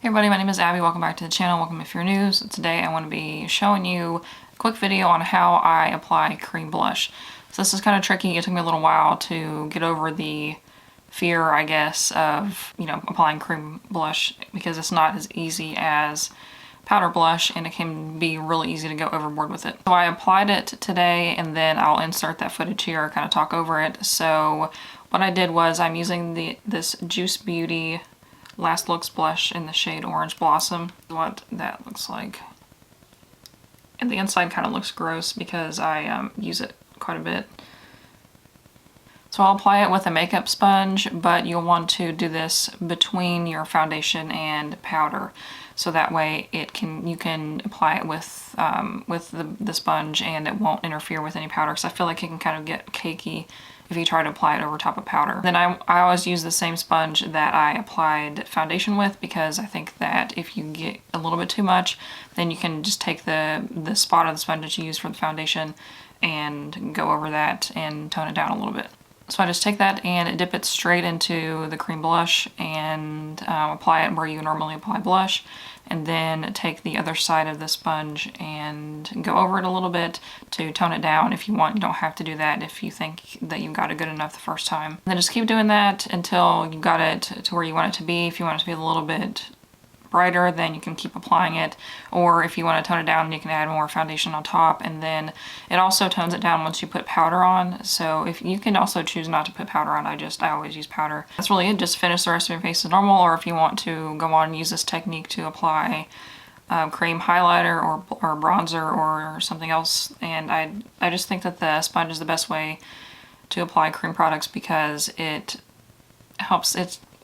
Hey everybody, my name is Abby. Welcome back to the channel. Welcome if you're new. So today I want to be showing you a quick video on how I apply cream blush. So this is kind of tricky. It took me a little while to get over the fear, I guess, of, applying cream blush because it's not as easy as powder blush and it can be really easy to go overboard with it. So I applied it today and then I'll insert that footage here, kind of talk over it. So what I did was I'm using this Juice Beauty Last Looks blush in the shade Orange Blossom. What that looks like. And the inside kind of looks gross because I use it quite a bit. So I'll apply it with a makeup sponge, but you'll want to do this between your foundation and powder. So that way you can apply it with the sponge and it won't interfere with any powder, because I feel like it can kind of get cakey if you try to apply it over top of powder. Then I always use the same sponge that I applied foundation with, because I think that if you get a little bit too much, then you can just take the spot of the sponge that you use for the foundation and go over that and tone it down a little bit. So I just take that and dip it straight into the cream blush and apply it where you normally apply blush, and then take the other side of the sponge and go over it a little bit to tone it down if you want. You don't have to do that if you think that you got it good enough the first time. And then just keep doing that until you got it to where you want it to be. If you want it to be a little bit brighter, then you can keep applying it, or if you want to tone it down, you can add more foundation on top, and then it also tones it down once you put powder on. So if you can also choose not to put powder on, I always use powder. That's really it. Just finish the rest of your face as normal, or if you want to go on and use this technique to apply cream highlighter or bronzer or something else. And I just think that the sponge is the best way to apply cream products because it helps.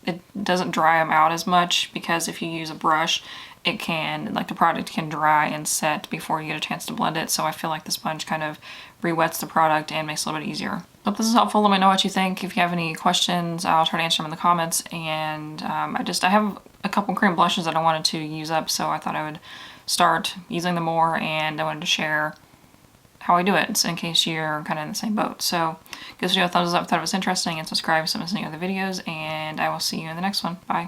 It doesn't dry them out as much, because if you use a brush, the product can dry and set before you get a chance to blend it. So I feel like the sponge kind of re-wets the product and makes it a little bit easier. Hope this is helpful. Let me know what you think. If you have any questions, I'll try to answer them in the comments. And I have a couple cream blushes that I wanted to use up, so I thought I would start using them more, and I wanted to share how I do it in case you're kind of in the same boat. So give this video a thumbs up if that was interesting, and subscribe so you don't miss any other videos, and I will see you in the next one. Bye.